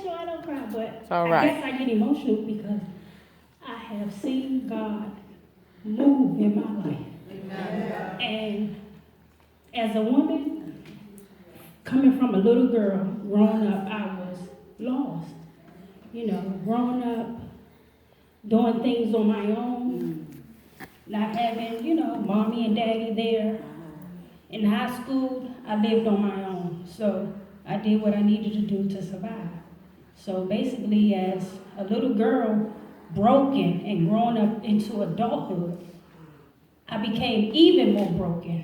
sure I don't cry, but It's all right. I guess I get emotional because I have seen God move in my life. Amen. And as a woman, coming from a little girl, growing up, I was lost. Growing up, doing things on my own, not having, mommy and daddy there. In high school, I lived on my own, so I did what I needed to do to survive. So basically, as a little girl, broken and growing up into adulthood, I became even more broken.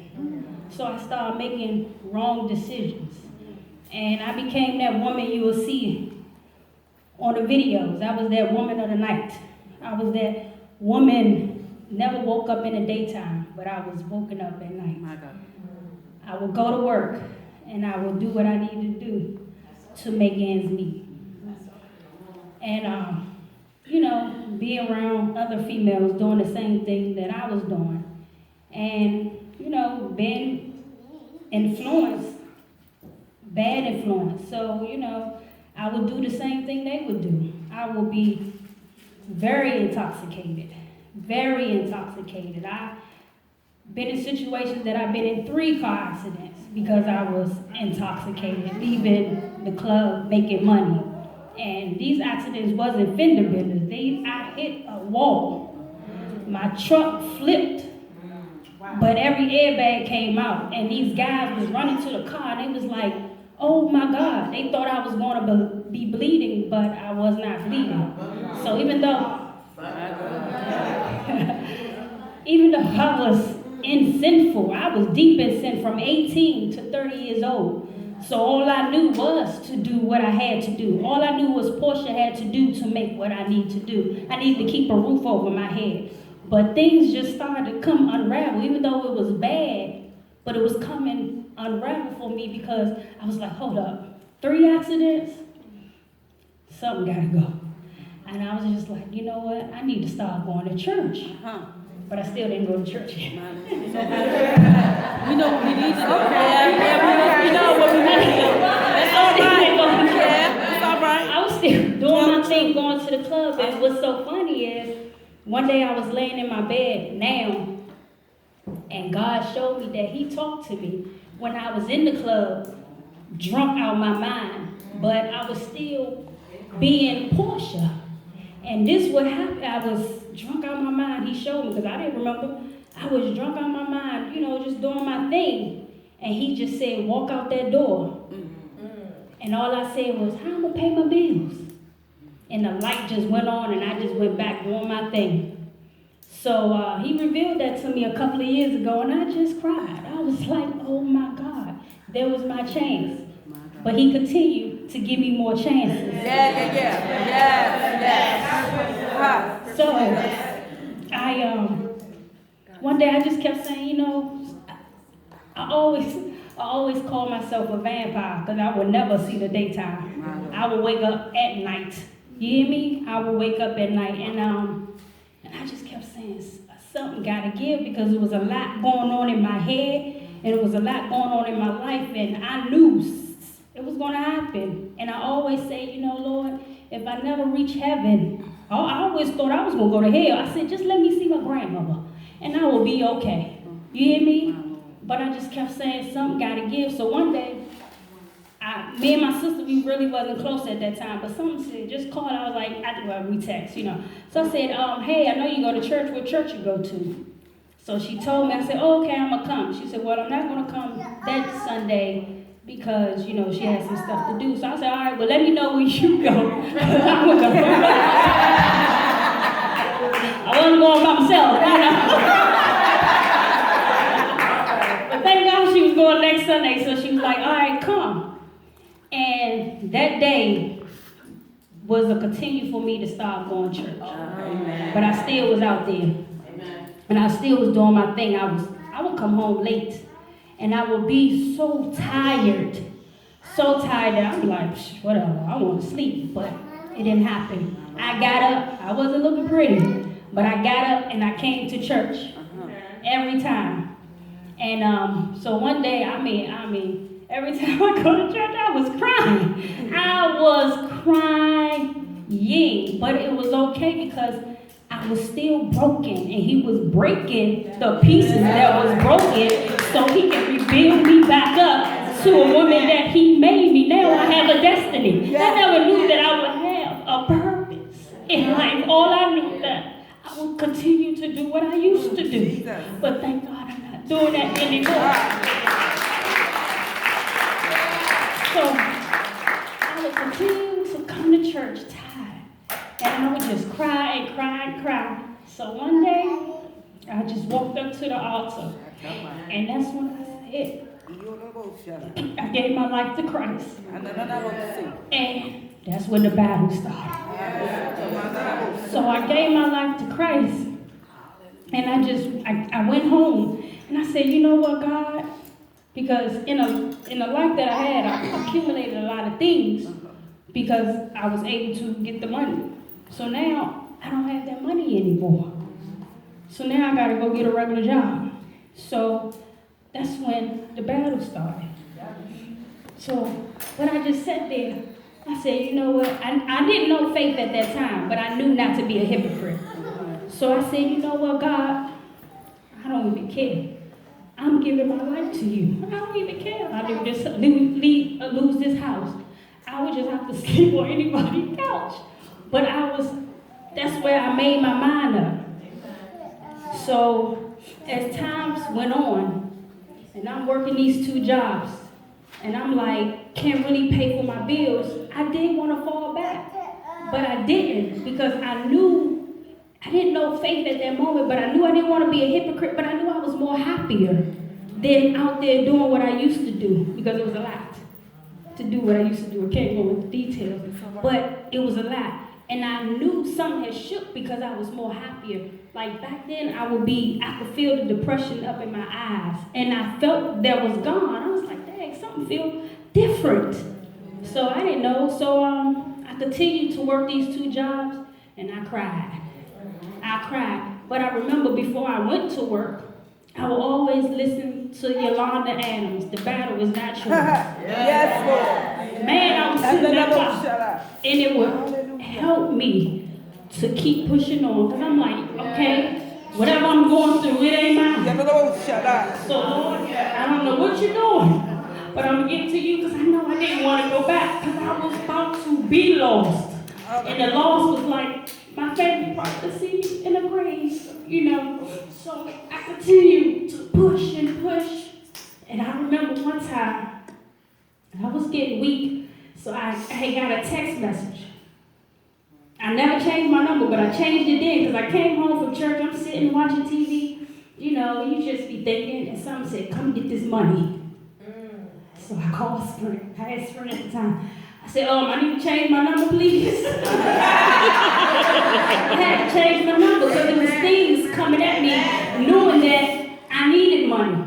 So I started making wrong decisions. And I became that woman you will see on the videos. I was that woman of the night. I was that woman, never woke up in the daytime, but I was woken up at night. My God. I would go to work and I would do what I needed to do to make ends meet. And, be around other females doing the same thing that I was doing. And, being influenced, bad influence. So, I would do the same thing they would do. I would be very intoxicated. I've been in situations that I've been in 3 car accidents because I was intoxicated, leaving the club, making money. And these accidents wasn't fender benders. I hit a wall. My truck flipped, but every airbag came out. And these guys was running to the car, and they was like, oh my God. They thought I was going to be bleeding, but I was not bleeding. So even though I was sinful, I was deep in sin from 18 to 30 years old. So all I knew was to do what I had to do. All I knew was Portia had to do to make what I need to do. I needed to keep a roof over my head. But things just started to come unravel, even though it was bad, but it was coming unravel for me because I was like, hold up, 3 accidents? Something gotta go. And I was just like, you know what? I need to start going to church. But I still didn't go to church yet. We know what we need to do. We know what we need to do. That's all right. That's all right. I was still doing my thing, going to the club. And what's so funny is, one day I was laying in my bed now, and God showed me that He talked to me when I was in the club, drunk out my mind, but I was still being Portia. And this what happened. I was drunk out my mind. He showed me, because I didn't remember. I was drunk out my mind, just doing my thing. And He just said, walk out that door. And all I said was, how am I going to pay my bills? And the light just went on, and I just went back doing my thing. So He revealed that to me a couple of years ago, and I just cried. I was like, oh my God, there was my chance. But He continued to give me more chances. So one day I just kept saying, I always call myself a vampire because I would never see the daytime. I would wake up at night. You hear me? I would wake up at night, and I just kept saying something got to give because there was a lot going on in my head, and it was a lot going on in my life, and I knew it was going to happen. And I always say, Lord, if I never reach heaven, I always thought I was going to go to hell. I said, just let me see my grandmother, and I will be okay. You hear me? But I just kept saying something got to give. So one day, me and my sister, we really wasn't close at that time, but someone said, just call. I was like, we text, So I said, hey, I know you go to church. What church you go to? So she told me, I said, oh, okay, I'm going to come. She said, well, I'm not going to come that Sunday because, she has some stuff to do. So I said, all right, well, let me know where you go. I'm going to go. I wasn't going by myself, But thank God she was going next Sunday, so she was like, all right, come. And that day was a continue for me to start going to church. Amen. But I still was out there. Amen. And I still was doing my thing. I would come home late. And I would be so tired that I'm like, whatever, I want to sleep. But it didn't happen. I got up. I wasn't looking pretty. But I got up and I came to church every time. And so one day, I mean, every time I go to church, I was crying. I was crying, but it was okay because I was still broken, and he was breaking the pieces that was broken so he can rebuild me back up to a woman that he made me. Now I have a destiny. I never knew that I would have a purpose in life. All I knew that I would continue to do what I used to do. But thank God I'm not doing that anymore. So I would continue to come to church tired. And I would just cry and cry and cry. So one day, I just walked up to the altar. And that's when I said, I gave my life to Christ. And that's when the battle started. So I gave my life to Christ. And I went home. And I said, you know what, God? Because in the life that I had, I accumulated a lot of things because I was able to get the money. So now, I don't have that money anymore. So now I gotta go get a regular job. So that's when the battle started. So, but I just sat there. I said, you know what? I didn't know faith at that time, but I knew not to be a hypocrite. So I said, you know what, God? I don't even care. I'm giving my life to you. I don't even care if I lose this house. I would just have to sleep on anybody's couch. But that's where I made my mind up. So as times went on, and I'm working these 2 jobs, and I'm like, can't really pay for my bills, I did want to fall back. But I didn't, because I didn't know faith at that moment, but I knew I didn't want to be a hypocrite, but I knew I was more happier than out there doing what I used to do, because it was a lot to do what I used to do. I can't go into details, but it was a lot. And I knew something had shook because I was more happier. Like back then, I could feel the depression up in my eyes. And I felt that was gone. I was like, dang, something feels different. So I didn't know. So I continued to work these 2 jobs, and I cried. But I remember before I went to work, I would always listen to Yolanda Adams. The battle is not yours. Yes, Lord. Man, I was sitting there, and it would help me to keep pushing on. Because I'm like, okay, whatever I'm going through, it ain't mine. So, Lord, I don't know what you're doing, but I'm going to get to you because I know I didn't want to go back because I was about to be lost. And the loss was like my favorite part to see in the grave, you know. So I continued to push and push. And I remember one time, I was getting weak, so I had got a text message. I never changed my number, but I changed it then because I came home from church. I'm sitting watching TV. You know, you just be thinking, and someone said, come get this money. So I called Sprint. I had Sprint at the time. I said, I need to change my number, please. I had to change my number because there was things coming at me knowing that I needed money.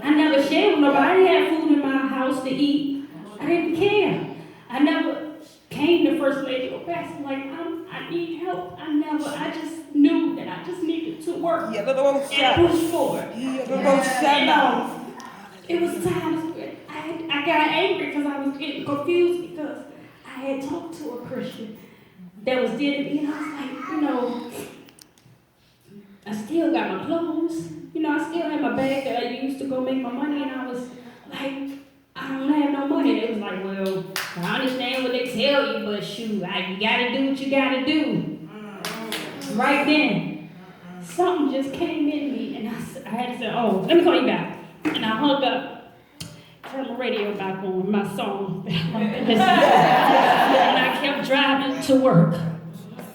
I never shared with nobody. I didn't have food in my house to eat. I didn't care. I never came to First Lady or Pastor like, I need help. I just knew that I just needed to work and push forward. It was times where I got angry because I was getting confused because I had talked to a Christian that was dear to me, and I was like, I still got my clothes. I still had my bag that I used to go make my money, and I was like, I don't have no money. They was like, well, I understand what they tell you, but shoot, you gotta do what you gotta do. Right then, something just came in me, and I had to say, let me call you back. And I hung up, turned my radio back on, my song. And I kept driving to work.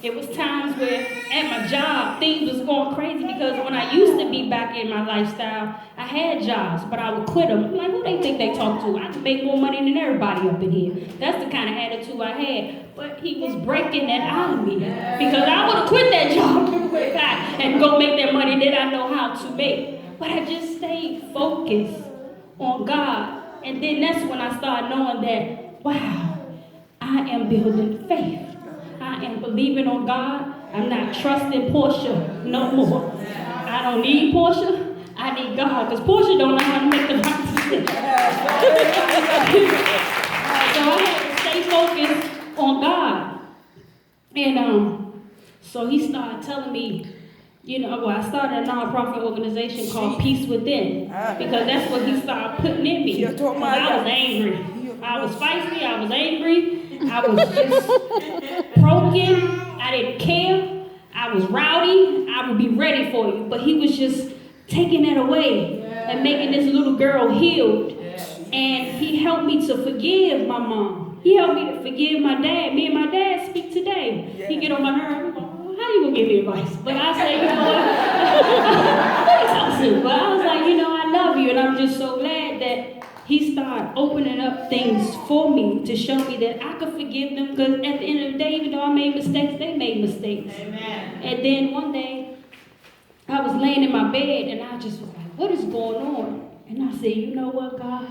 It was times where at my job, things was going crazy because when I used to be back in my lifestyle, I had jobs, but I would quit them. I'm like, who they think they talk to? I can make more money than everybody up in here. That's the kind of attitude I had. But he was breaking that out of me because I would have quit that job and go make that money that I know how to make. But I just stayed focused on God. And then that's when I started knowing that, wow, I am building faith. I am believing on God. I'm not trusting Portia no more. I don't need Portia. I need God. Because Portia don't know how to make the right decision. So I had to stay focused And so he started telling me, I started a nonprofit organization called Peace Within, because that's what he started putting in me. I was angry. I was feisty, I was angry, I was just broken, I didn't care, I was rowdy, I would be ready for you. But he was just taking that away and making this little girl healed. And he helped me to forgive my mom. He helped me to forgive my dad. Me and my dad speak today. He get on my nerves. How you gonna give me advice? But I say, what are you talking to? But I was like, I love you, and I'm just so glad that he started opening up things for me to show me that I could forgive them, because at the end of the day, even though I made mistakes, they made mistakes. Amen. And then one day, I was laying in my bed, and I just was like, what is going on? And I said, you know what, God?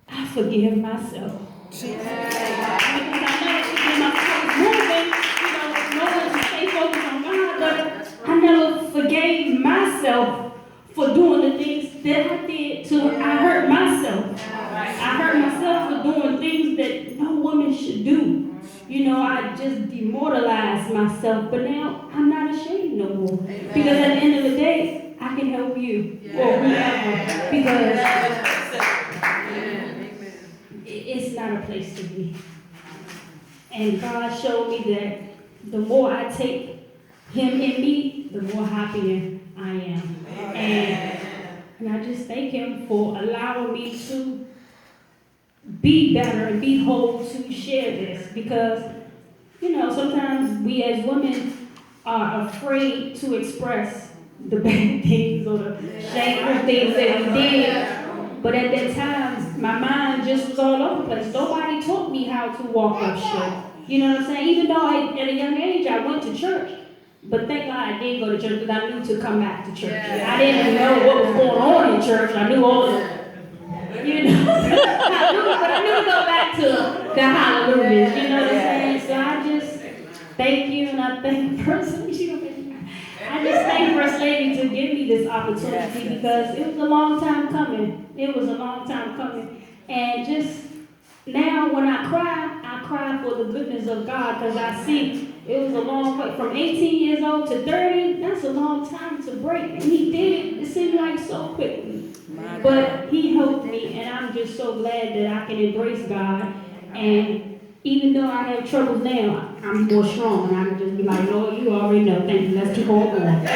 I forgive myself. Because I know that my moving, no one to stay focused on God, but I never forgave myself for doing the things that I did till I hurt myself. I hurt myself for doing things that no woman should do. I just demoralized myself, but now I'm not ashamed no more. Because at the end of the day, I can help you or whoever, because it's not a place to be. And God showed me that the more I take him in me, the more happier I am. And I just thank him for allowing me to be better and be whole to share this. Because, sometimes we as women are afraid to express the bad things or the shameful things that we did. But at that time, my mind just was all over the place. Nobody taught me how to walk up straight. You know what I'm saying? Even though at a young age I went to church. But thank God I did go to church, because I knew to come back to church. I didn't know what was going on in church. I knew all the, but I knew to go back to the hallelujah. You know what I'm saying? So I just thank you, and I thank First Lady. I just thank First Lady to give me this opportunity, because it was a long time coming. It was a long time coming. And just now when I cry for the goodness of God, because I see it was a long way. From 18 years old to 30, that's a long time to break. And he did it seemed like so quickly. But he helped me, and I'm just so glad that I can embrace God. And even though I have troubles now, I'm more strong. And I can just be like, Lord, you already know. Thank you. Let's keep on going.